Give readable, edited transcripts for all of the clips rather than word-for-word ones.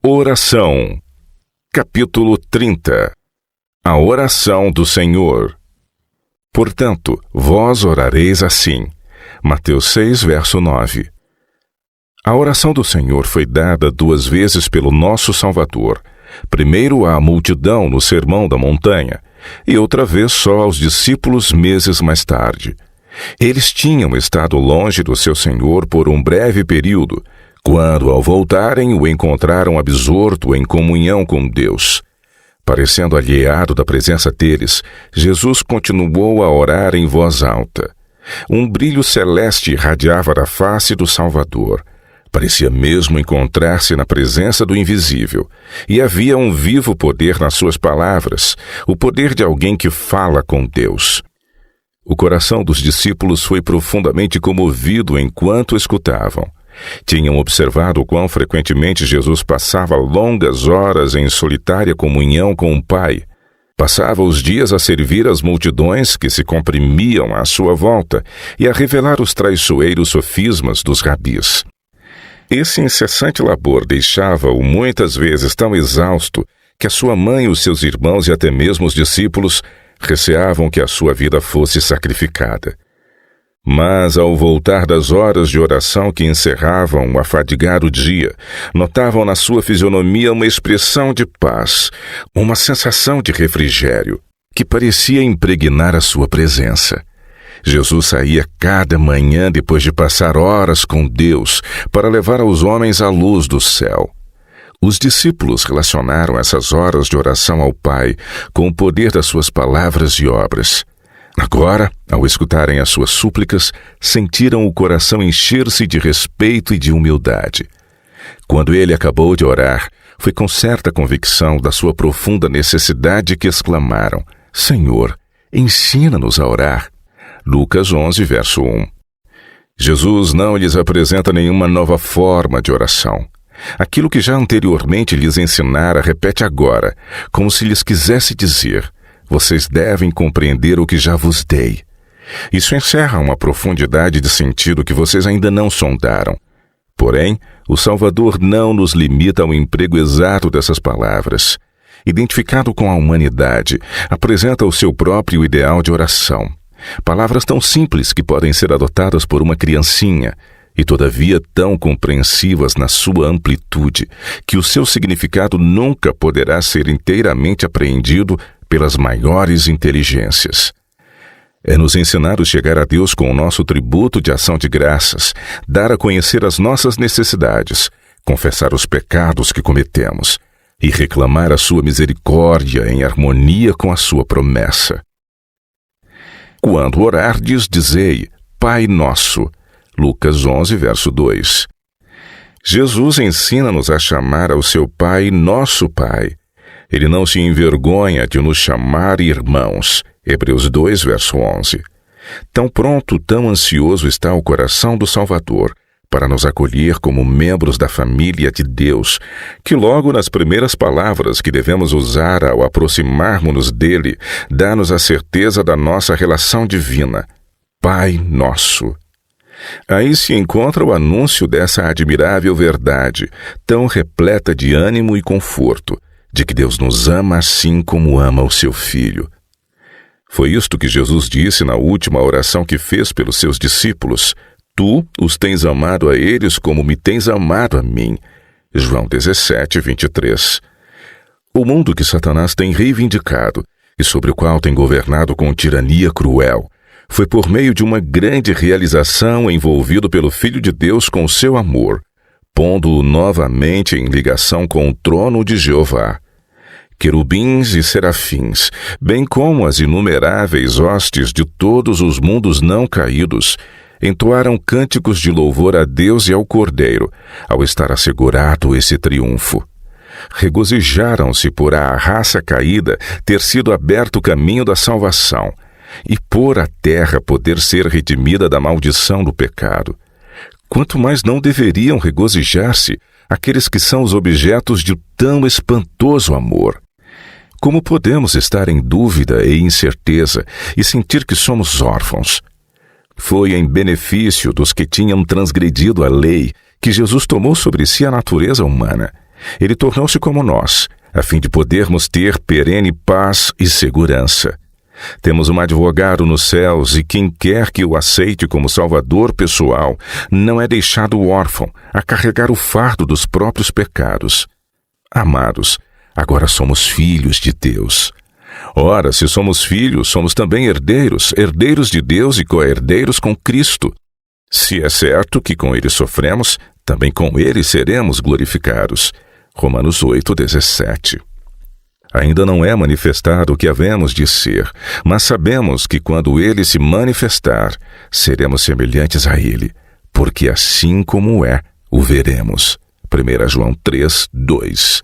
Oração. Capítulo 30. A oração do Senhor. Portanto, vós orareis assim. Mateus 6, verso 9. A oração do Senhor foi dada 2 vezes pelo nosso Salvador. Primeiro à multidão no Sermão da Montanha, e outra vez só aos discípulos meses mais tarde. Eles tinham estado longe do seu Senhor por um breve período, quando, ao voltarem, o encontraram absorto em comunhão com Deus. Parecendo alheado da presença deles, Jesus continuou a orar em voz alta. Um brilho celeste irradiava da face do Salvador. Parecia mesmo encontrar-se na presença do invisível, e havia um vivo poder nas suas palavras, o poder de alguém que fala com Deus. O coração dos discípulos foi profundamente comovido enquanto escutavam. Tinham observado quão frequentemente Jesus passava longas horas em solitária comunhão com o Pai. Passava os dias a servir as multidões que se comprimiam à sua volta e a revelar os traiçoeiros sofismas dos rabis. Esse incessante labor deixava-o muitas vezes tão exausto que a sua mãe, os seus irmãos e até mesmo os discípulos receavam que a sua vida fosse sacrificada. Mas, ao voltar das horas de oração que encerravam o afadigado dia, notavam na sua fisionomia uma expressão de paz, uma sensação de refrigério, que parecia impregnar a sua presença. Jesus saía cada manhã depois de passar horas com Deus para levar aos homens a luz do céu. Os discípulos relacionaram essas horas de oração ao Pai com o poder das suas palavras e obras. Agora, ao escutarem as suas súplicas, sentiram o coração encher-se de respeito e de humildade. Quando ele acabou de orar, foi com certa convicção da sua profunda necessidade que exclamaram: Senhor, ensina-nos a orar. Lucas 11, verso 1. Jesus não lhes apresenta nenhuma nova forma de oração. Aquilo que já anteriormente lhes ensinara, repete agora, como se lhes quisesse dizer: vocês devem compreender o que já vos dei. Isso encerra uma profundidade de sentido que vocês ainda não sondaram. Porém, o Salvador não nos limita ao emprego exato dessas palavras. Identificado com a humanidade, apresenta o seu próprio ideal de oração. Palavras tão simples que podem ser adotadas por uma criancinha, e todavia tão compreensivas na sua amplitude, que o seu significado nunca poderá ser inteiramente apreendido pelas maiores inteligências. É nos ensinado chegar a Deus com o nosso tributo de ação de graças, dar a conhecer as nossas necessidades, confessar os pecados que cometemos e reclamar a sua misericórdia em harmonia com a sua promessa. Quando orardes, dizei: Pai Nosso. Lucas 11, verso 2. Jesus ensina-nos a chamar ao seu Pai nosso Pai. Ele não se envergonha de nos chamar irmãos. Hebreus 2, verso 11. Tão pronto, tão ansioso está o coração do Salvador para nos acolher como membros da família de Deus, que logo nas primeiras palavras que devemos usar ao aproximarmos-nos dele, dá-nos a certeza da nossa relação divina. Pai Nosso. Aí se encontra o anúncio dessa admirável verdade, tão repleta de ânimo e conforto, de que Deus nos ama assim como ama o seu Filho. Foi isto que Jesus disse na última oração que fez pelos seus discípulos: Tu os tens amado a eles como me tens amado a mim. João 17, 23. O mundo que Satanás tem reivindicado e sobre o qual tem governado com tirania cruel, foi por meio de uma grande realização envolvido pelo Filho de Deus com seu amor, pondo-o novamente em ligação com o trono de Jeová. Querubins e serafins, bem como as inumeráveis hostes de todos os mundos não caídos, entoaram cânticos de louvor a Deus e ao Cordeiro, ao estar assegurado esse triunfo. Regozijaram-se por a raça caída ter sido aberto o caminho da salvação, e por a terra poder ser redimida da maldição do pecado. Quanto mais não deveriam regozijar-se aqueles que são os objetos de tão espantoso amor. Como podemos estar em dúvida e incerteza e sentir que somos órfãos? Foi em benefício dos que tinham transgredido a lei que Jesus tomou sobre si a natureza humana, Ele tornou-se como nós, a fim de podermos ter perene paz e segurança. Temos um advogado nos céus e quem quer que o aceite como salvador pessoal não é deixado órfão a carregar o fardo dos próprios pecados. Amados, agora somos filhos de Deus. Ora, se somos filhos, somos também herdeiros, herdeiros de Deus e co-herdeiros com Cristo. Se é certo que com ele sofremos, também com ele seremos glorificados. Romanos 8:17. Ainda não é manifestado o que havemos de ser, mas sabemos que quando ele se manifestar, seremos semelhantes a ele, porque assim como é, o veremos. 1 João 3:2.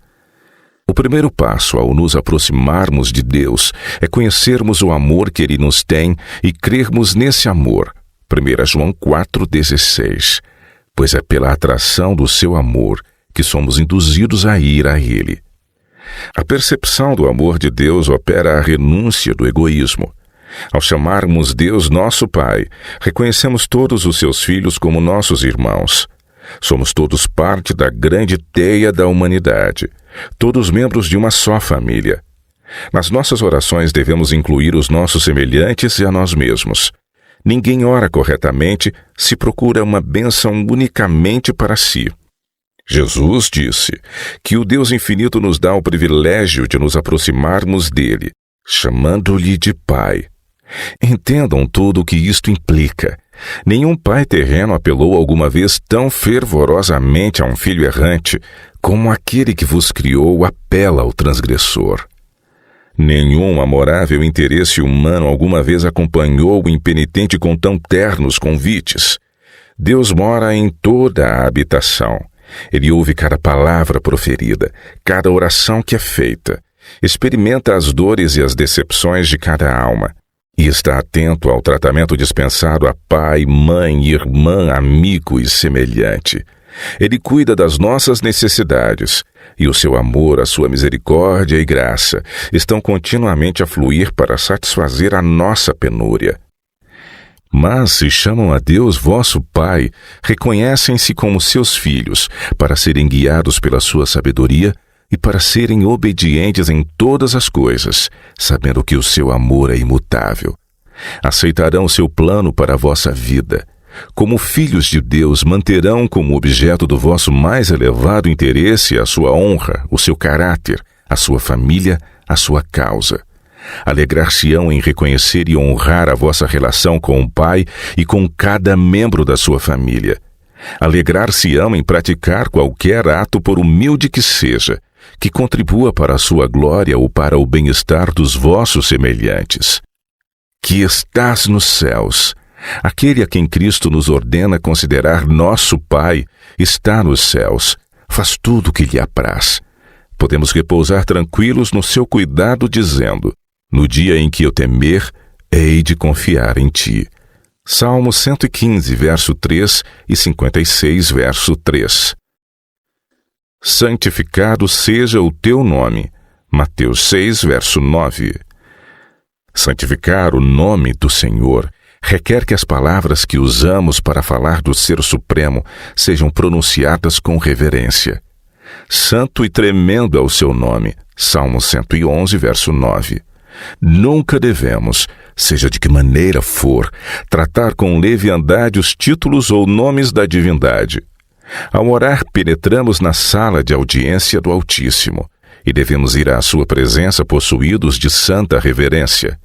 O primeiro passo ao nos aproximarmos de Deus é conhecermos o amor que ele nos tem e crermos nesse amor. 1 João 4:16. Pois é pela atração do seu amor que somos induzidos a ir a ele. A percepção do amor de Deus opera a renúncia do egoísmo. Ao chamarmos Deus nosso Pai, reconhecemos todos os seus filhos como nossos irmãos. Somos todos parte da grande teia da humanidade, todos membros de uma só família. Nas nossas orações devemos incluir os nossos semelhantes e a nós mesmos. Ninguém ora corretamente se procura uma bênção unicamente para si. Jesus disse que o Deus infinito nos dá o privilégio de nos aproximarmos dele, chamando-lhe de Pai. Entendam tudo o que isto implica. Nenhum pai terreno apelou alguma vez tão fervorosamente a um filho errante como aquele que vos criou apela ao transgressor. Nenhum amorável interesse humano alguma vez acompanhou o impenitente com tão ternos convites. Deus mora em toda a habitação. Ele ouve cada palavra proferida, cada oração que é feita, experimenta as dores e as decepções de cada alma, e está atento ao tratamento dispensado a pai, mãe, irmã, amigo e semelhante. Ele cuida das nossas necessidades, e o seu amor, a sua misericórdia e graça estão continuamente a fluir para satisfazer a nossa penúria. Mas se chamam a Deus vosso Pai, reconhecem-se como seus filhos, para serem guiados pela sua sabedoria e para serem obedientes em todas as coisas, sabendo que o seu amor é imutável. Aceitarão o seu plano para a vossa vida. Como filhos de Deus, manterão como objeto do vosso mais elevado interesse a sua honra, o seu caráter, a sua família, a sua causa. Alegrar-se-ão em reconhecer e honrar a vossa relação com o Pai e com cada membro da sua família. Alegrar-se-ão em praticar qualquer ato, por humilde que seja, que contribua para a sua glória ou para o bem-estar dos vossos semelhantes. Que estás nos céus, aquele a quem Cristo nos ordena considerar nosso Pai, está nos céus, faz tudo o que lhe apraz. Podemos repousar tranquilos no seu cuidado, dizendo: no dia em que eu temer, hei de confiar em ti. Salmo 115, verso 3 e 56, verso 3. Santificado seja o teu nome. Mateus 6, verso 9. Santificar o nome do Senhor requer que as palavras que usamos para falar do Ser Supremo sejam pronunciadas com reverência. Santo e tremendo é o seu nome. Salmo 111, verso 9. Nunca devemos, seja de que maneira for, tratar com leviandade os títulos ou nomes da divindade. Ao orar, penetramos na sala de audiência do Altíssimo e devemos ir à sua presença possuídos de santa reverência.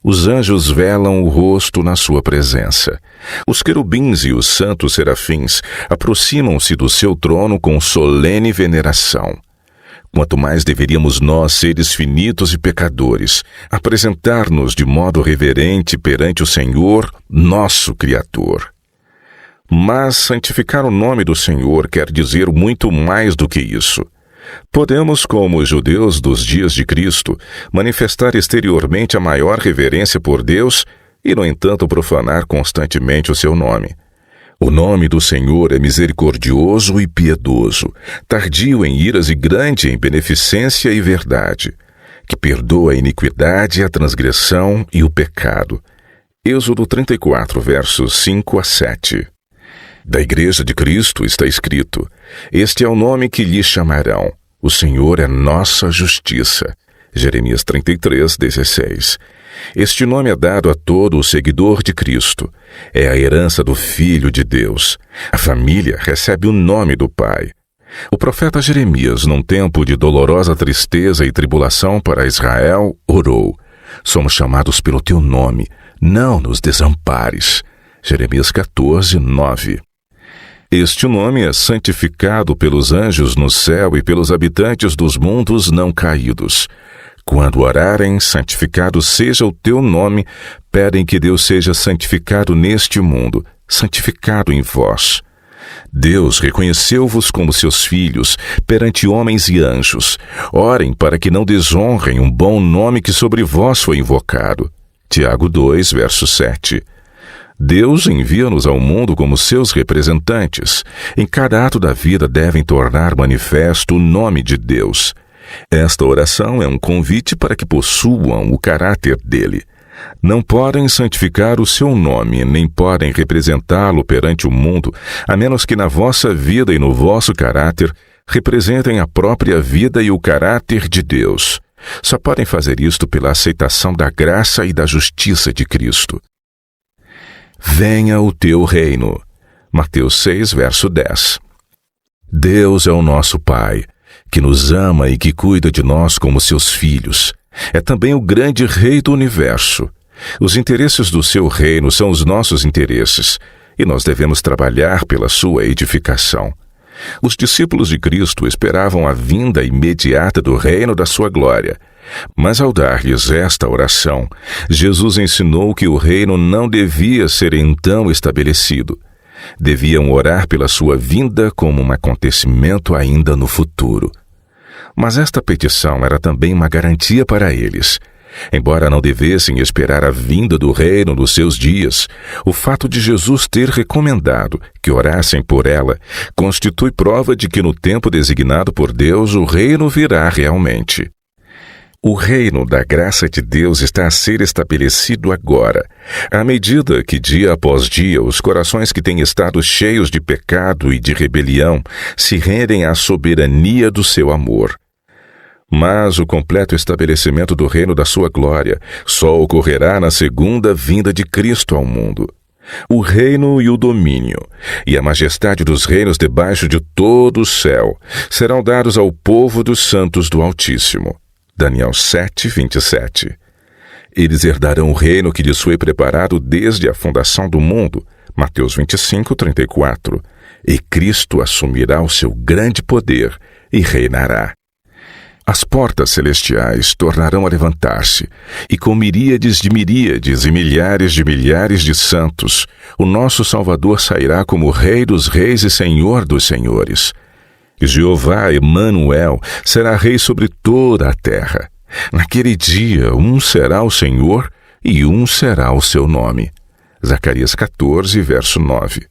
Os anjos velam o rosto na sua presença. Os querubins e os santos serafins aproximam-se do seu trono com solene veneração. Quanto mais deveríamos nós, seres finitos e pecadores, apresentar-nos de modo reverente perante o Senhor, nosso Criador. Mas santificar o nome do Senhor quer dizer muito mais do que isso. Podemos, como os judeus dos dias de Cristo, manifestar exteriormente a maior reverência por Deus e, no entanto, profanar constantemente o seu nome. O nome do Senhor é misericordioso e piedoso, tardio em iras e grande em beneficência e verdade, que perdoa a iniquidade, a transgressão e o pecado. Êxodo 34, versos 5 a 7. Da Igreja de Cristo está escrito: este é o nome que lhe chamarão. O Senhor é nossa justiça. Jeremias 33:16. Este nome é dado a todo o seguidor de Cristo. É a herança do Filho de Deus. A família recebe o nome do Pai. O profeta Jeremias, num tempo de dolorosa tristeza e tribulação para Israel, orou: somos chamados pelo teu nome, não nos desampares. Jeremias 14:9. Este nome é santificado pelos anjos no céu e pelos habitantes dos mundos não caídos. Quando orarem, santificado seja o teu nome, pedem que Deus seja santificado neste mundo, santificado em vós. Deus reconheceu-vos como seus filhos perante homens e anjos. Orem para que não desonrem um bom nome que sobre vós foi invocado. Tiago 2, verso 7. Deus envia-nos ao mundo como seus representantes. Em cada ato da vida devem tornar manifesto o nome de Deus. Esta oração é um convite para que possuam o caráter dele. Não podem santificar o seu nome, nem podem representá-lo perante o mundo, a menos que na vossa vida e no vosso caráter representem a própria vida e o caráter de Deus. Só podem fazer isto pela aceitação da graça e da justiça de Cristo. Venha o teu reino. Mateus 6, verso 10. Deus é o nosso Pai, que nos ama e que cuida de nós como seus filhos. É também o grande Rei do universo. Os interesses do seu reino são os nossos interesses, e nós devemos trabalhar pela sua edificação. Os discípulos de Cristo esperavam a vinda imediata do reino da sua glória. Mas ao dar-lhes esta oração, Jesus ensinou que o reino não devia ser então estabelecido. Deviam orar pela sua vinda como um acontecimento ainda no futuro. Mas esta petição era também uma garantia para eles. Embora não devessem esperar a vinda do reino nos seus dias, o fato de Jesus ter recomendado que orassem por ela constitui prova de que no tempo designado por Deus o reino virá realmente. O reino da graça de Deus está a ser estabelecido agora, à medida que dia após dia os corações que têm estado cheios de pecado e de rebelião se rendem à soberania do seu amor. Mas o completo estabelecimento do reino da sua glória só ocorrerá na segunda vinda de Cristo ao mundo. O reino e o domínio, e a majestade dos reinos debaixo de todo o céu, serão dados ao povo dos santos do Altíssimo. Daniel 7, 27. Eles herdarão o reino que lhes foi preparado desde a fundação do mundo. Mateus 25, 34. E Cristo assumirá o seu grande poder e reinará. As portas celestiais tornarão a levantar-se, e com miríades de miríades e milhares de santos, o nosso Salvador sairá como Rei dos reis e Senhor dos senhores. Jeová Emanuel será rei sobre toda a terra. Naquele dia, um será o Senhor e um será o seu nome. Zacarias 14, verso 9.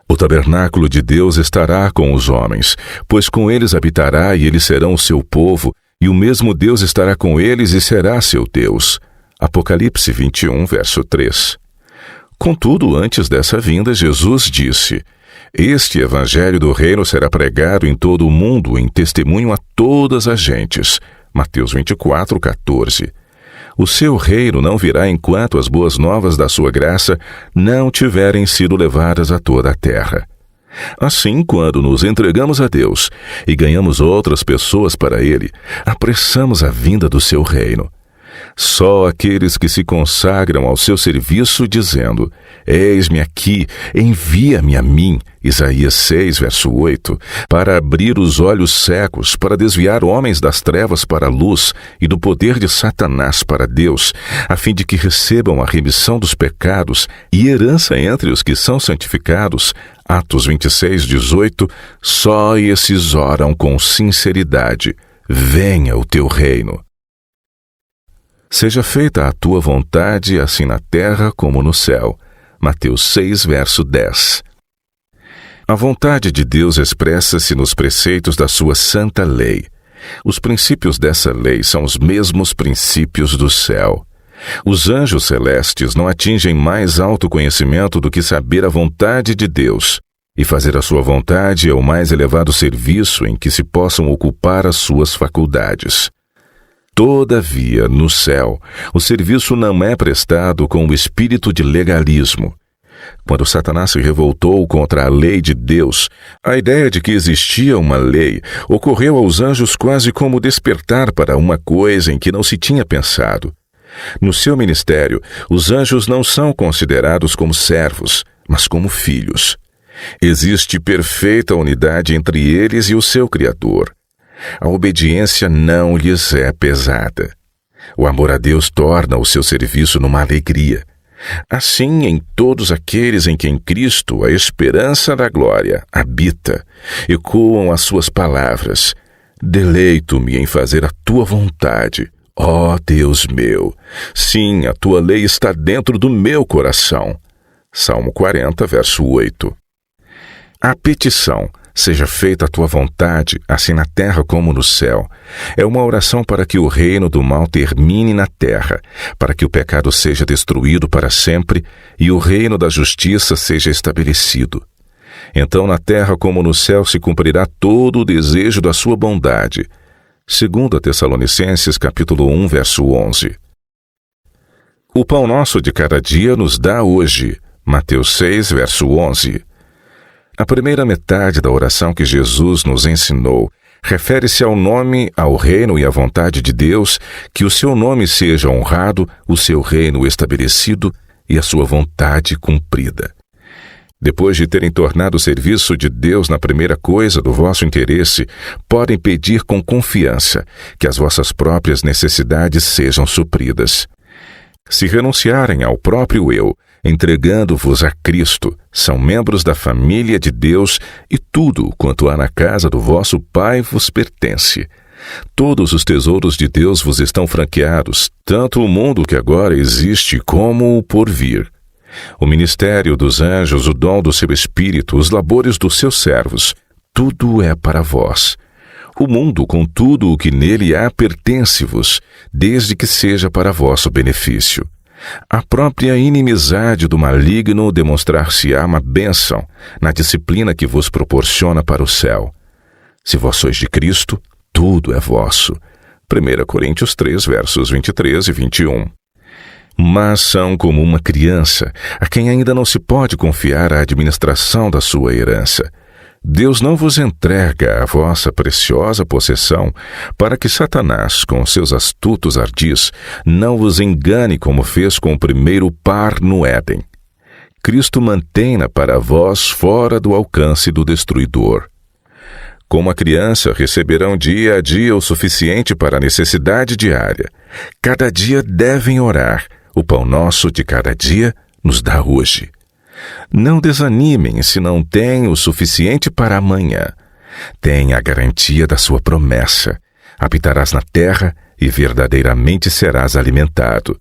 O tabernáculo de Deus estará com os homens, pois com eles habitará e eles serão o seu povo, e o mesmo Deus estará com eles e será seu Deus. Apocalipse 21, verso 3. Contudo, antes dessa vinda, Jesus disse: este evangelho do reino será pregado em todo o mundo em testemunho a todas as gentes. Mateus 24, 14. O seu reino não virá enquanto as boas novas da sua graça não tiverem sido levadas a toda a terra. Assim, quando nos entregamos a Deus e ganhamos outras pessoas para Ele, apressamos a vinda do seu reino. Só aqueles que se consagram ao seu serviço dizendo: eis-me aqui, envia-me a mim, Isaías 6, verso 8, para abrir os olhos cegos, para desviar homens das trevas para a luz e do poder de Satanás para Deus, a fim de que recebam a remissão dos pecados e herança entre os que são santificados. Atos 26, 18, só esses oram com sinceridade: venha o teu reino. Seja feita a tua vontade, assim na terra como no céu. Mateus 6, verso 10. A vontade de Deus expressa-se nos preceitos da sua santa lei. Os princípios dessa lei são os mesmos princípios do céu. Os anjos celestes não atingem mais alto conhecimento do que saber a vontade de Deus. E fazer a sua vontade é o mais elevado serviço em que se possam ocupar as suas faculdades. Todavia, no céu, o serviço não é prestado com o espírito de legalismo. Quando Satanás se revoltou contra a lei de Deus, a ideia de que existia uma lei ocorreu aos anjos quase como despertar para uma coisa em que não se tinha pensado. No seu ministério, os anjos não são considerados como servos, mas como filhos. Existe perfeita unidade entre eles e o seu Criador. A obediência não lhes é pesada. O amor a Deus torna o seu serviço numa alegria. Assim, em todos aqueles em quem Cristo, a esperança da glória, habita, ecoam as suas palavras: deleito-me em fazer a tua vontade, ó Deus meu. Sim, a tua lei está dentro do meu coração. Salmo 40, verso 8. A petição: seja feita a tua vontade, assim na terra como no céu, é uma oração para que o reino do mal termine na terra, para que o pecado seja destruído para sempre e o reino da justiça seja estabelecido. Então na terra como no céu se cumprirá todo o desejo da sua bondade. 2 Tessalonicenses capítulo 1, verso 11. O pão nosso de cada dia nos dá hoje. Mateus 6, verso 11. A primeira metade da oração que Jesus nos ensinou refere-se ao nome, ao reino e à vontade de Deus, que o seu nome seja honrado, o seu reino estabelecido e a sua vontade cumprida. Depois de terem tornado o serviço de Deus na primeira coisa do vosso interesse, podem pedir com confiança que as vossas próprias necessidades sejam supridas. Se renunciarem ao próprio eu, entregando-vos a Cristo, são membros da família de Deus e tudo quanto há na casa do vosso Pai vos pertence. Todos os tesouros de Deus vos estão franqueados, tanto o mundo que agora existe como o por vir. O ministério dos anjos, o dom do seu Espírito, os labores dos seus servos, tudo é para vós. O mundo, com tudo o que nele há, pertence-vos, desde que seja para vosso benefício. A própria inimizade do maligno demonstrar-se-á uma bênção na disciplina que vos proporciona para o céu. Se vós sois de Cristo, tudo é vosso. 1 Coríntios 3, versos 23 e 21. Mas são como uma criança, a quem ainda não se pode confiar a administração da sua herança. Deus não vos entrega a vossa preciosa possessão para que Satanás, com seus astutos ardis, não vos engane como fez com o primeiro par no Éden. Cristo mantém-na para vós fora do alcance do destruidor. Como a criança, receberão dia a dia o suficiente para a necessidade diária. Cada dia devem orar: o pão nosso de cada dia nos dá hoje. Não desanimem se não têm o suficiente para amanhã. Tenha a garantia da sua promessa. Habitarás na terra e verdadeiramente serás alimentado.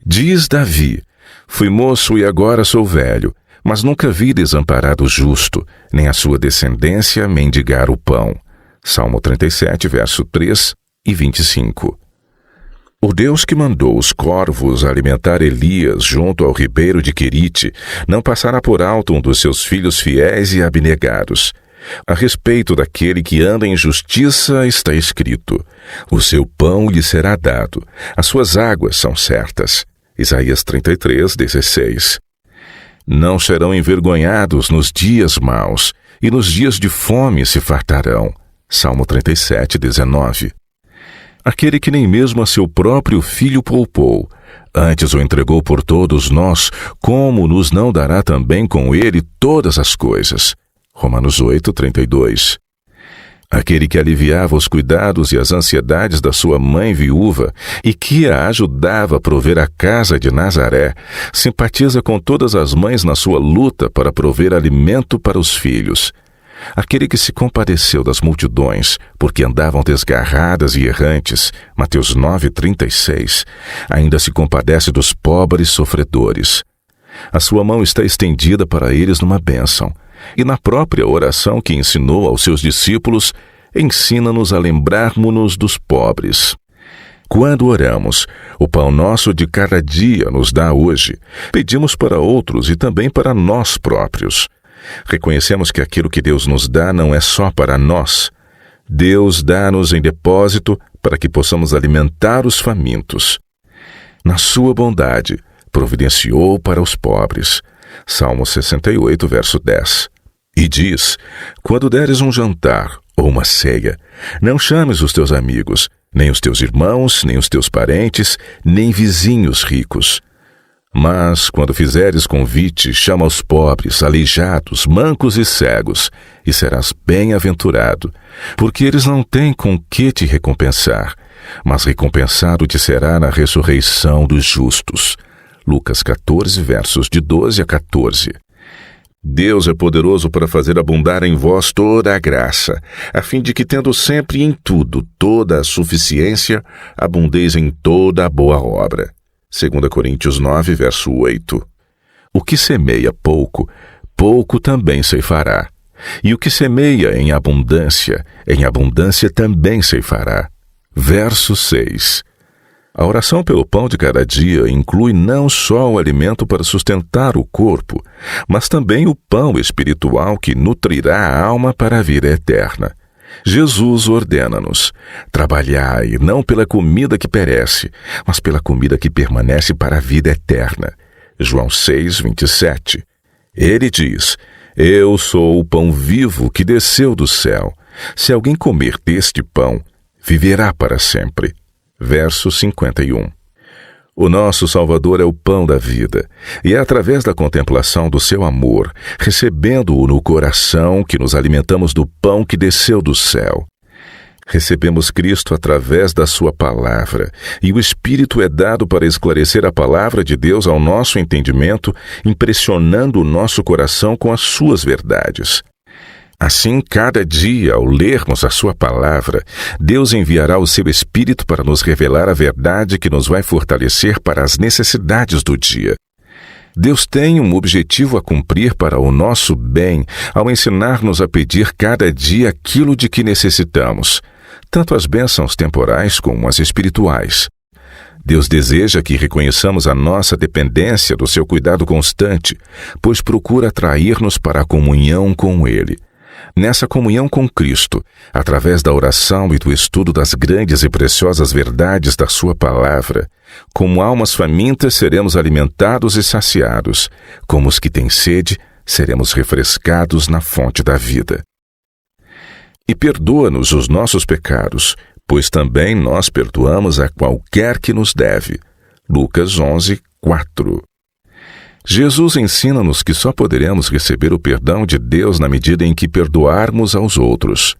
Diz Davi: fui moço e agora sou velho, mas nunca vi desamparado o justo, nem a sua descendência mendigar o pão. Salmo 37, verso 3 e 25. O Deus que mandou os corvos alimentar Elias junto ao ribeiro de Querite não passará por alto um dos seus filhos fiéis e abnegados. A respeito daquele que anda em justiça está escrito: o seu pão lhe será dado, as suas águas são certas. Isaías 33, 16. Não serão envergonhados nos dias maus, e nos dias de fome se fartarão. Salmo 37, 19. Aquele que nem mesmo a seu próprio filho poupou, antes o entregou por todos nós, como nos não dará também com ele todas as coisas? Romanos 8, 32. Aquele que aliviava os cuidados e as ansiedades da sua mãe viúva e que a ajudava a prover a casa de Nazaré, simpatiza com todas as mães na sua luta para prover alimento para os filhos. Aquele que se compadeceu das multidões, porque andavam desgarradas e errantes, Mateus 9:36, ainda se compadece dos pobres sofredores. A sua mão está estendida para eles numa bênção, e na própria oração que ensinou aos seus discípulos, ensina-nos a lembrarmos-nos dos pobres. Quando oramos, o pão nosso de cada dia nos dá hoje, pedimos para outros e também para nós próprios. Reconhecemos que aquilo que Deus nos dá não é só para nós. Deus dá-nos em depósito para que possamos alimentar os famintos. Na sua bondade, providenciou para os pobres. Salmo 68, verso 10. E diz: quando deres um jantar ou uma ceia, não chames os teus amigos, nem os teus irmãos, nem os teus parentes, nem vizinhos ricos. Mas, quando fizeres convite, chama os pobres, aleijados, mancos e cegos, e serás bem-aventurado, porque eles não têm com que te recompensar, mas recompensado te será na ressurreição dos justos. Lucas 14, versos de 12 a 14. Deus é poderoso para fazer abundar em vós toda a graça, a fim de que, tendo sempre em tudo toda a suficiência, abundeis em toda a boa obra. 2 Coríntios 9, verso 8. O que semeia pouco, pouco também ceifará. E o que semeia em abundância também ceifará. Verso 6. A oração pelo pão de cada dia inclui não só o alimento para sustentar o corpo, mas também o pão espiritual que nutrirá a alma para a vida eterna. Jesus ordena-nos: trabalhai não pela comida que perece, mas pela comida que permanece para a vida eterna. João 6, 27. Ele diz: eu sou o pão vivo que desceu do céu. Se alguém comer deste pão, viverá para sempre. Verso 51. O nosso Salvador é o pão da vida, e é através da contemplação do seu amor, recebendo-o no coração, que nos alimentamos do pão que desceu do céu. Recebemos Cristo através da sua palavra, e o Espírito é dado para esclarecer a palavra de Deus ao nosso entendimento, impressionando o nosso coração com as suas verdades. Assim, cada dia, ao lermos a sua palavra, Deus enviará o seu Espírito para nos revelar a verdade que nos vai fortalecer para as necessidades do dia. Deus tem um objetivo a cumprir para o nosso bem ao ensinar-nos a pedir cada dia aquilo de que necessitamos, tanto as bênçãos temporais como as espirituais. Deus deseja que reconheçamos a nossa dependência do seu cuidado constante, pois procura atrair-nos para a comunhão com Ele. Nessa comunhão com Cristo, através da oração e do estudo das grandes e preciosas verdades da sua palavra, como almas famintas seremos alimentados e saciados, como os que têm sede, seremos refrescados na fonte da vida. E perdoa-nos os nossos pecados, pois também nós perdoamos a qualquer que nos deve. Lucas 11, 4. Jesus ensina-nos que só poderemos receber o perdão de Deus na medida em que perdoarmos aos outros.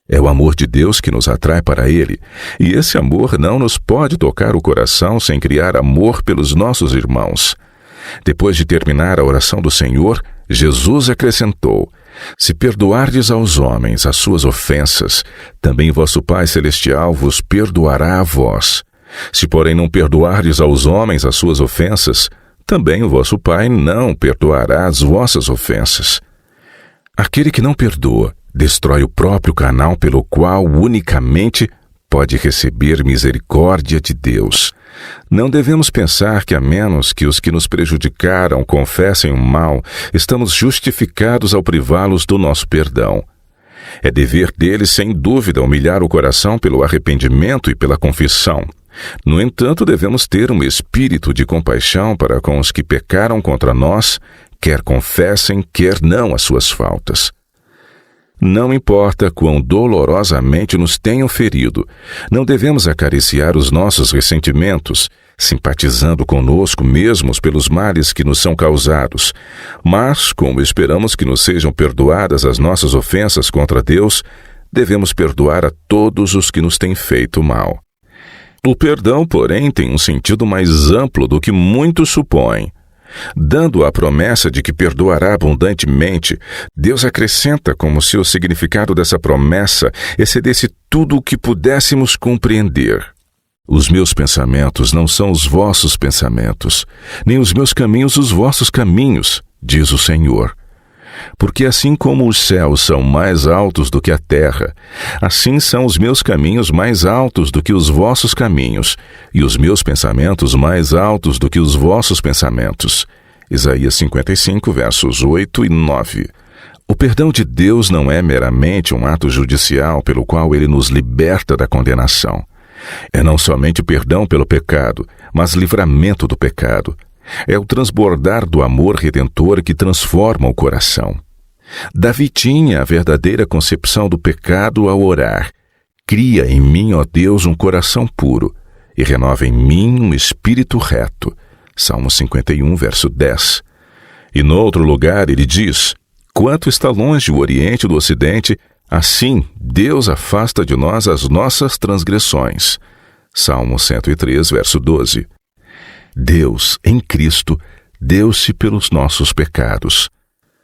É o amor de Deus que nos atrai para Ele, e esse amor não nos pode tocar o coração sem criar amor pelos nossos irmãos. Depois de terminar a oração do Senhor, Jesus acrescentou: se perdoardes aos homens as suas ofensas, também vosso Pai Celestial vos perdoará a vós. Se, porém, não perdoardes aos homens as suas ofensas, também o vosso Pai não perdoará as vossas ofensas. Aquele que não perdoa destrói o próprio canal pelo qual unicamente pode receber misericórdia de Deus. Não devemos pensar que, a menos que os que nos prejudicaram confessem o mal, estamos justificados ao privá-los do nosso perdão. É dever deles, sem dúvida, humilhar o coração pelo arrependimento e pela confissão. No entanto, devemos ter um espírito de compaixão para com os que pecaram contra nós, quer confessem, quer não as suas faltas. Não importa quão dolorosamente nos tenham ferido, não devemos acariciar os nossos ressentimentos, simpatizando conosco mesmos pelos males que nos são causados, mas, como esperamos que nos sejam perdoadas as nossas ofensas contra Deus, devemos perdoar a todos os que nos têm feito mal. O perdão, porém, tem um sentido mais amplo do que muitos supõem. Dando a promessa de que perdoará abundantemente, Deus acrescenta como se o significado dessa promessa excedesse tudo o que pudéssemos compreender. Os meus pensamentos não são os vossos pensamentos, nem os meus caminhos os vossos caminhos, diz o Senhor. Porque assim como os céus são mais altos do que a terra, assim são os meus caminhos mais altos do que os vossos caminhos, e os meus pensamentos mais altos do que os vossos pensamentos. Isaías 55, versos 8 e 9. O perdão de Deus não é meramente um ato judicial pelo qual Ele nos liberta da condenação. É não somente o perdão pelo pecado, mas livramento do pecado. É o transbordar do amor redentor que transforma o coração. Davi tinha a verdadeira concepção do pecado ao orar: cria em mim, ó Deus, um coração puro, e renova em mim um espírito reto. Salmo 51, verso 10. E no outro lugar ele diz: quanto está longe o Oriente do Ocidente, assim Deus afasta de nós as nossas transgressões. Salmo 103, verso 12. Deus, em Cristo, deu-se pelos nossos pecados.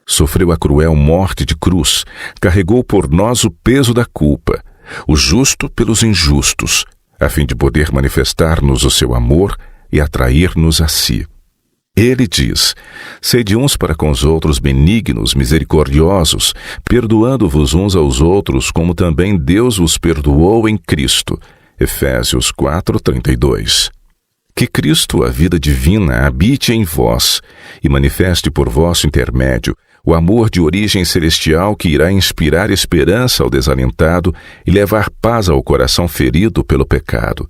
Sofreu a cruel morte de cruz, carregou por nós o peso da culpa, o justo pelos injustos, a fim de poder manifestar-nos o seu amor e atrair-nos a si. Ele diz: sede uns para com os outros benignos, misericordiosos, perdoando-vos uns aos outros, como também Deus vos perdoou em Cristo. Efésios 4:32. Que Cristo, a vida divina, habite em vós e manifeste por vosso intermédio o amor de origem celestial que irá inspirar esperança ao desalentado e levar paz ao coração ferido pelo pecado.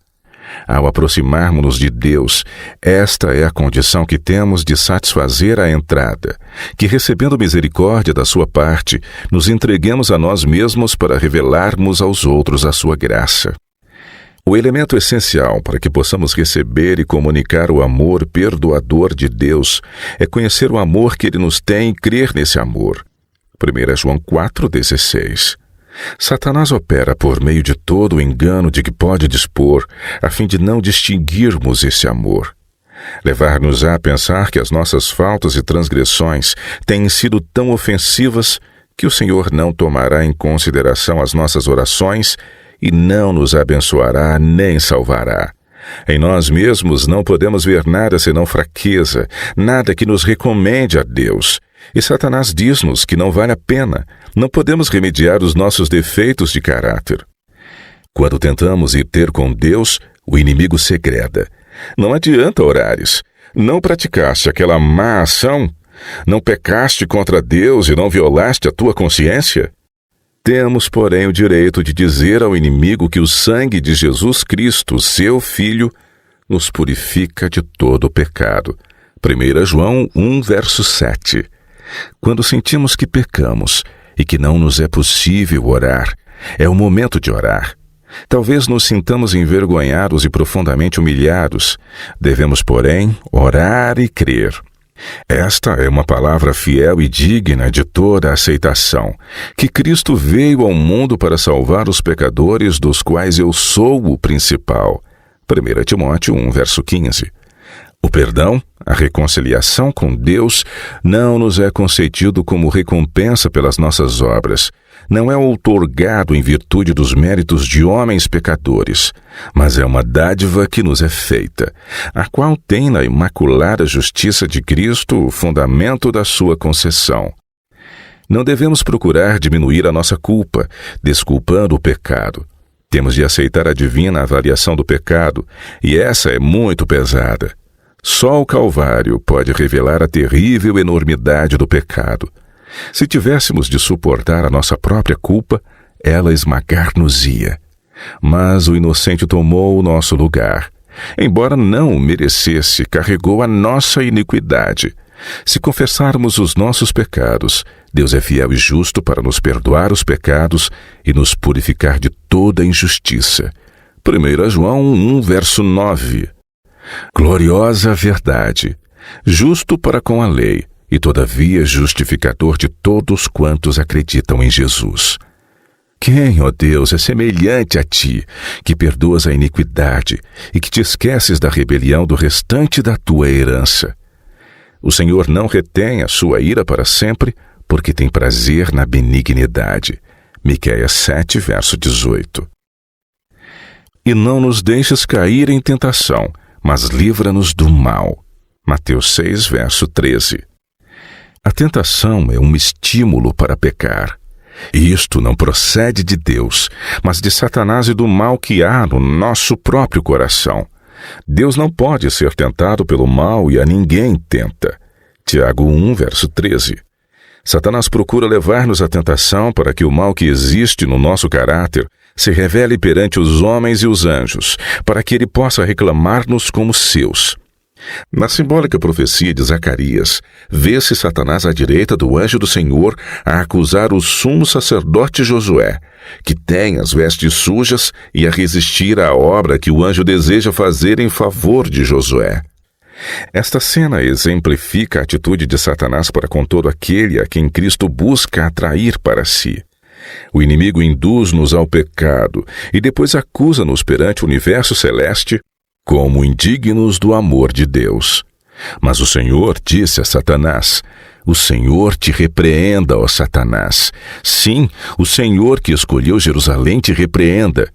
Ao aproximarmos-nos de Deus, esta é a condição que temos de satisfazer a entrada, que, recebendo misericórdia da sua parte, nos entreguemos a nós mesmos para revelarmos aos outros a sua graça. O elemento essencial para que possamos receber e comunicar o amor perdoador de Deus é conhecer o amor que Ele nos tem e crer nesse amor. 1 João 4,16. Satanás opera por meio de todo o engano de que pode dispor, a fim de não distinguirmos esse amor. Levar-nos a pensar que as nossas faltas e transgressões têm sido tão ofensivas que o Senhor não tomará em consideração as nossas orações e não nos abençoará nem salvará. Em nós mesmos não podemos ver nada senão fraqueza, nada que nos recomende a Deus. E Satanás diz-nos que não vale a pena, não podemos remediar os nossos defeitos de caráter. Quando tentamos ir ter com Deus, o inimigo segreda. Não adianta orares. Não praticaste aquela má ação? Não pecaste contra Deus e não violaste a tua consciência? Temos, porém, o direito de dizer ao inimigo que o sangue de Jesus Cristo, seu Filho, nos purifica de todo o pecado. 1 João 1, verso 7. Quando sentimos que pecamos e que não nos é possível orar, é o momento de orar. Talvez nos sintamos envergonhados e profundamente humilhados. Devemos, porém, orar e crer. Esta é uma palavra fiel e digna de toda aceitação, que Cristo veio ao mundo para salvar os pecadores, dos quais eu sou o principal. 1 Timóteo 1, verso 15. O perdão, a reconciliação com Deus, não nos é concedido como recompensa pelas nossas obras. Não é outorgado em virtude dos méritos de homens pecadores, mas é uma dádiva que nos é feita, a qual tem na imaculada justiça de Cristo o fundamento da sua concessão. Não devemos procurar diminuir a nossa culpa, desculpando o pecado. Temos de aceitar a divina avaliação do pecado, e essa é muito pesada. Só o Calvário pode revelar a terrível enormidade do pecado. Se tivéssemos de suportar a nossa própria culpa, ela esmagar-nos-ia. Mas o inocente tomou o nosso lugar. Embora não o merecesse, carregou a nossa iniquidade. Se confessarmos os nossos pecados, Deus é fiel e justo para nos perdoar os pecados e nos purificar de toda injustiça. 1 João 1, verso 9. Gloriosa verdade, justo para com a lei, e todavia justificador de todos quantos acreditam em Jesus. Quem, ó Deus, é semelhante a ti, que perdoas a iniquidade e que te esqueces da rebelião do restante da tua herança? O Senhor não retém a sua ira para sempre, porque tem prazer na benignidade. Miqueias 7, verso 18. E não nos deixes cair em tentação, mas livra-nos do mal. Mateus 6, verso 13. A tentação é um estímulo para pecar. E isto não procede de Deus, mas de Satanás e do mal que há no nosso próprio coração. Deus não pode ser tentado pelo mal e a ninguém tenta. Tiago 1, verso 13. Satanás procura levar-nos à tentação para que o mal que existe no nosso caráter se revele perante os homens e os anjos, para que ele possa reclamar-nos como seus. Na simbólica profecia de Zacarias, vê-se Satanás à direita do anjo do Senhor a acusar o sumo sacerdote Josué, que tem as vestes sujas, e a resistir à obra que o anjo deseja fazer em favor de Josué. Esta cena exemplifica a atitude de Satanás para com todo aquele a quem Cristo busca atrair para si. O inimigo induz-nos ao pecado e depois acusa-nos perante o universo celeste como indignos do amor de Deus. Mas o Senhor disse a Satanás: "O Senhor te repreenda, ó Satanás. Sim, o Senhor que escolheu Jerusalém te repreenda.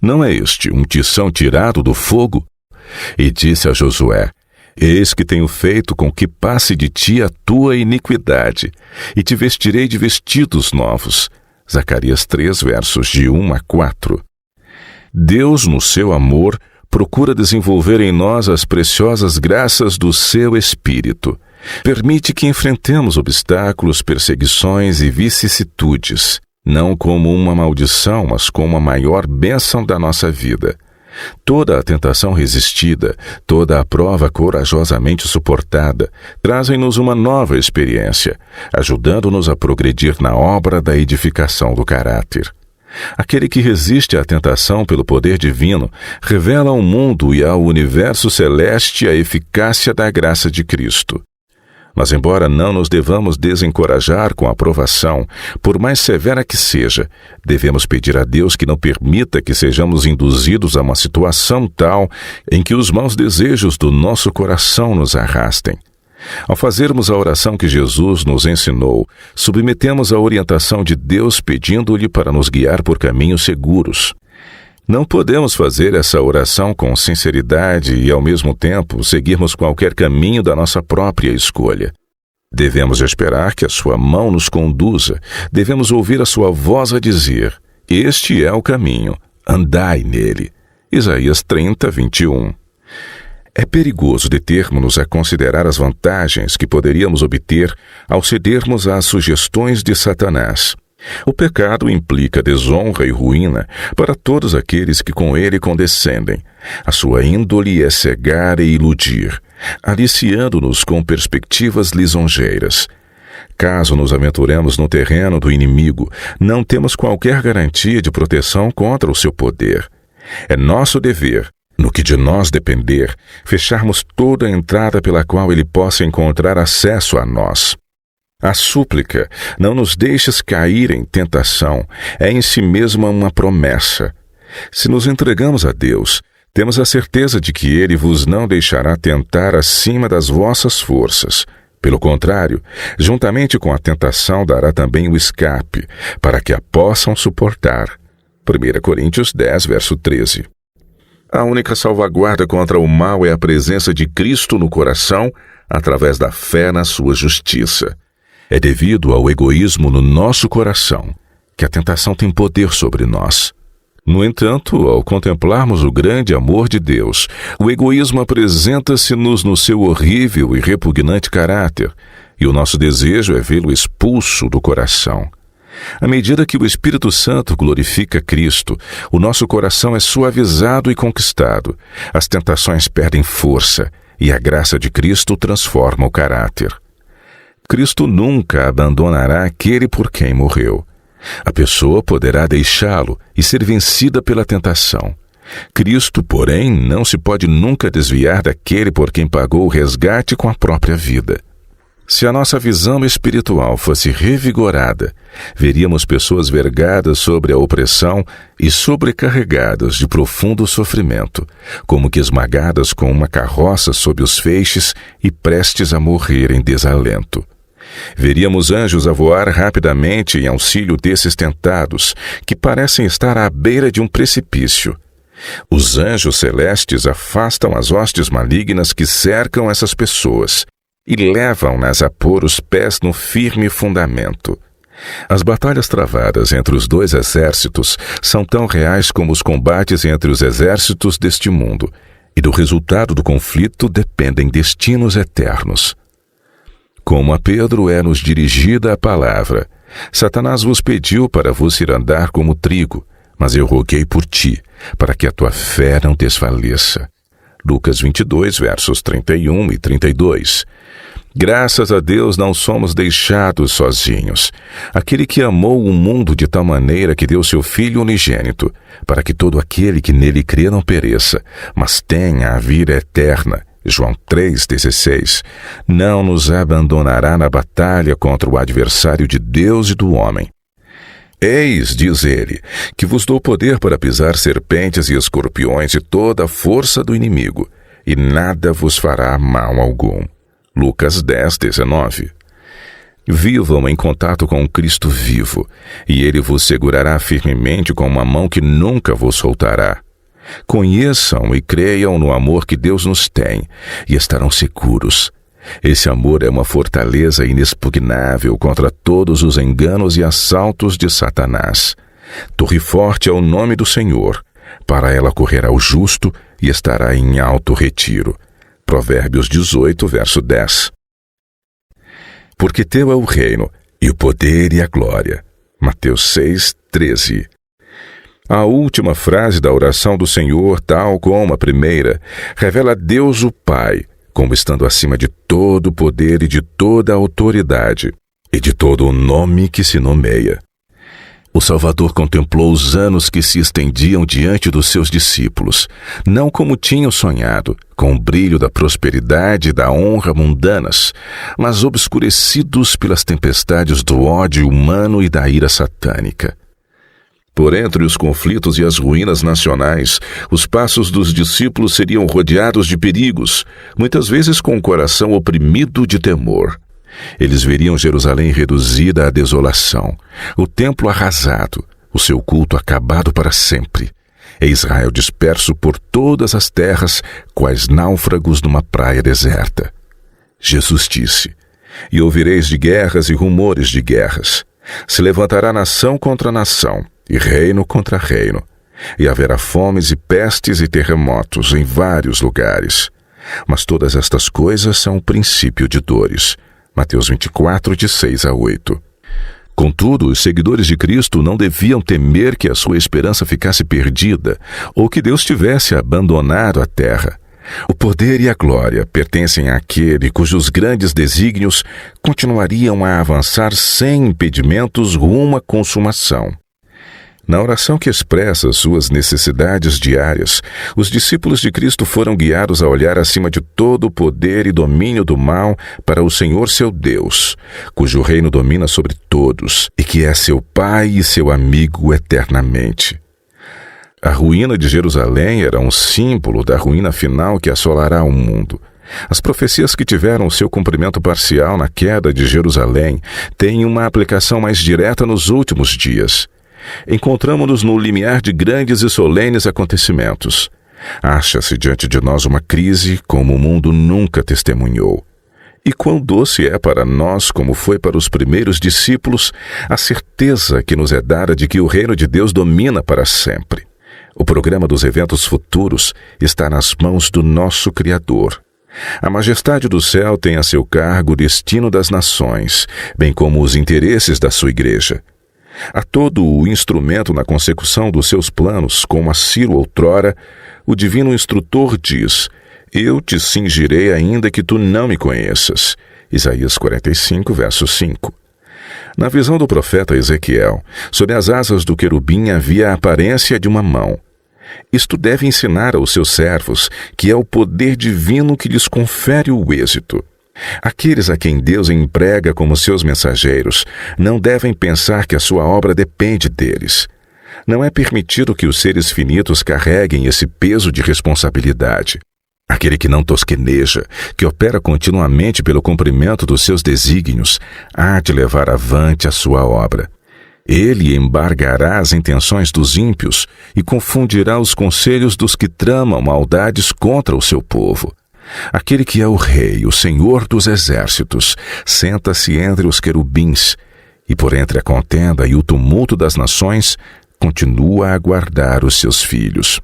Não é este um tição tirado do fogo?" E disse a Josué: "Eis que tenho feito com que passe de ti a tua iniquidade, e te vestirei de vestidos novos." Zacarias 3, versos de 1 a 4. Deus, no seu amor, procura desenvolver em nós as preciosas graças do seu Espírito. Permite que enfrentemos obstáculos, perseguições e vicissitudes, não como uma maldição, mas como a maior bênção da nossa vida. Toda a tentação resistida, toda a prova corajosamente suportada, trazem-nos uma nova experiência, ajudando-nos a progredir na obra da edificação do caráter. Aquele que resiste à tentação pelo poder divino revela ao mundo e ao universo celeste a eficácia da graça de Cristo. Mas, embora não nos devamos desencorajar com a provação, por mais severa que seja, devemos pedir a Deus que não permita que sejamos induzidos a uma situação tal em que os maus desejos do nosso coração nos arrastem. Ao fazermos a oração que Jesus nos ensinou, submetemos a orientação de Deus pedindo-lhe para nos guiar por caminhos seguros. Não podemos fazer essa oração com sinceridade e, ao mesmo tempo, seguirmos qualquer caminho da nossa própria escolha. Devemos esperar que a sua mão nos conduza, devemos ouvir a sua voz a dizer: "Este é o caminho, andai nele." Isaías 30, 21. É perigoso determos-nos a considerar as vantagens que poderíamos obter ao cedermos às sugestões de Satanás. O pecado implica desonra e ruína para todos aqueles que com ele condescendem. A sua índole é cegar e iludir, aliciando-nos com perspectivas lisonjeiras. Caso nos aventuremos no terreno do inimigo, não temos qualquer garantia de proteção contra o seu poder. É nosso dever, no que de nós depender, fecharmos toda a entrada pela qual ele possa encontrar acesso a nós. A súplica, "Não nos deixes cair em tentação", é em si mesma uma promessa. Se nos entregamos a Deus, temos a certeza de que Ele vos não deixará tentar acima das vossas forças. Pelo contrário, juntamente com a tentação dará também o escape, para que a possam suportar. 1 Coríntios 10, verso 13. A única salvaguarda contra o mal é a presença de Cristo no coração, através da fé na sua justiça. É devido ao egoísmo no nosso coração que a tentação tem poder sobre nós. No entanto, ao contemplarmos o grande amor de Deus, o egoísmo apresenta-se-nos no seu horrível e repugnante caráter, e o nosso desejo é vê-lo expulso do coração. À medida que o Espírito Santo glorifica Cristo, o nosso coração é suavizado e conquistado, as tentações perdem força e a graça de Cristo transforma o caráter. Cristo nunca abandonará aquele por quem morreu. A pessoa poderá deixá-lo e ser vencida pela tentação. Cristo, porém, não se pode nunca desviar daquele por quem pagou o resgate com a própria vida. Se a nossa visão espiritual fosse revigorada, veríamos pessoas vergadas sobre a opressão e sobrecarregadas de profundo sofrimento, como que esmagadas com uma carroça sob os feixes e prestes a morrer em desalento. Veríamos anjos a voar rapidamente em auxílio desses tentados, que parecem estar à beira de um precipício. Os anjos celestes afastam as hostes malignas que cercam essas pessoas e levam-nas a pôr os pés no firme fundamento. As batalhas travadas entre os dois exércitos são tão reais como os combates entre os exércitos deste mundo, e do resultado do conflito dependem destinos eternos. Como a Pedro é-nos dirigida a palavra. Satanás vos pediu para vos ir andar como trigo, mas eu roguei por ti, para que a tua fé não desfaleça. Lucas 22, versos 31 e 32. Graças a Deus não somos deixados sozinhos. Aquele que amou o mundo de tal maneira que deu seu Filho unigênito, para que todo aquele que nele crê não pereça, mas tenha a vida eterna. João 3,16. Não nos abandonará na batalha contra o adversário de Deus e do homem. Eis, diz ele, que vos dou poder para pisar serpentes e escorpiões e toda a força do inimigo, e nada vos fará mal algum. Lucas 10:19. Vivam em contato com o Cristo vivo, e ele vos segurará firmemente com uma mão que nunca vos soltará. Conheçam e creiam no amor que Deus nos tem, e estarão seguros. Esse amor é uma fortaleza inexpugnável contra todos os enganos e assaltos de Satanás. Torre forte é o nome do Senhor. Para ela correrá o justo e estará em alto retiro. Provérbios 18, verso 10. Porque teu é o reino, e o poder e a glória. Mateus 6:13. A última frase da oração do Senhor, tal como a primeira, revela Deus o Pai como estando acima de todo o poder e de toda a autoridade, e de todo o nome que se nomeia. O Salvador contemplou os anos que se estendiam diante dos seus discípulos, não como tinham sonhado, com o brilho da prosperidade e da honra mundanas, mas obscurecidos pelas tempestades do ódio humano e da ira satânica. Por entre os conflitos e as ruínas nacionais, os passos dos discípulos seriam rodeados de perigos, muitas vezes com o coração oprimido de temor. Eles veriam Jerusalém reduzida à desolação, o templo arrasado, o seu culto acabado para sempre, e Israel disperso por todas as terras, quais náufragos numa praia deserta. Jesus disse: E ouvireis de guerras e rumores de guerras. Se levantará nação contra nação, e reino contra reino, e haverá fomes e pestes e terremotos em vários lugares. Mas todas estas coisas são o princípio de dores. Mateus 24, de 6 a 8. Contudo, os seguidores de Cristo não deviam temer que a sua esperança ficasse perdida, ou que Deus tivesse abandonado a terra. O poder e a glória pertencem àquele cujos grandes desígnios continuariam a avançar sem impedimentos rumo à consumação. Na oração que expressa suas necessidades diárias, os discípulos de Cristo foram guiados a olhar acima de todo o poder e domínio do mal para o Senhor seu Deus, cujo reino domina sobre todos e que é seu Pai e seu amigo eternamente. A ruína de Jerusalém era um símbolo da ruína final que assolará o mundo. As profecias que tiveram seu cumprimento parcial na queda de Jerusalém têm uma aplicação mais direta nos últimos dias. Encontramo-nos no limiar de grandes e solenes acontecimentos. Acha-se diante de nós uma crise como o mundo nunca testemunhou. E quão doce é para nós, como foi para os primeiros discípulos, a certeza que nos é dada de que o reino de Deus domina para sempre. O programa dos eventos futuros está nas mãos do nosso Criador. A majestade do céu tem a seu cargo o destino das nações, bem como os interesses da sua igreja. A todo o instrumento na consecução dos seus planos, como a Ciro outrora, o divino instrutor diz: Eu te cingirei ainda que tu não me conheças. Isaías 45, verso 5. Na visão do profeta Ezequiel, sob as asas do querubim havia a aparência de uma mão. Isto deve ensinar aos seus servos que é o poder divino que lhes confere o êxito. Aqueles a quem Deus emprega como seus mensageiros não devem pensar que a sua obra depende deles. Não é permitido que os seres finitos carreguem esse peso de responsabilidade. Aquele que não tosqueneja, que opera continuamente pelo cumprimento dos seus desígnios, há de levar avante a sua obra. Ele embargará as intenções dos ímpios e confundirá os conselhos dos que tramam maldades contra o seu povo. Aquele que é o Rei, o Senhor dos exércitos, senta-se entre os querubins e, por entre a contenda e o tumulto das nações, continua a guardar os seus filhos.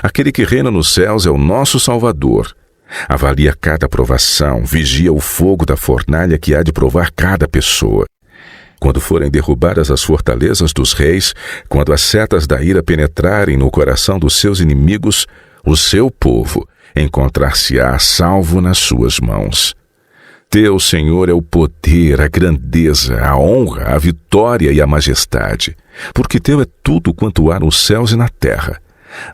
Aquele que reina nos céus é o nosso Salvador. Avalia cada provação, vigia o fogo da fornalha que há de provar cada pessoa. Quando forem derrubadas as fortalezas dos reis, quando as setas da ira penetrarem no coração dos seus inimigos, o seu povo encontrar-se-á salvo nas suas mãos. Teu, Senhor, é o poder, a grandeza, a honra, a vitória e a majestade, porque teu é tudo quanto há nos céus e na terra.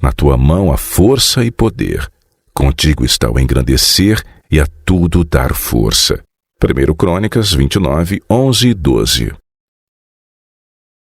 Na tua mão há força e poder. Contigo está o engrandecer e a tudo dar força. 1 Crônicas 29, 11 e 12.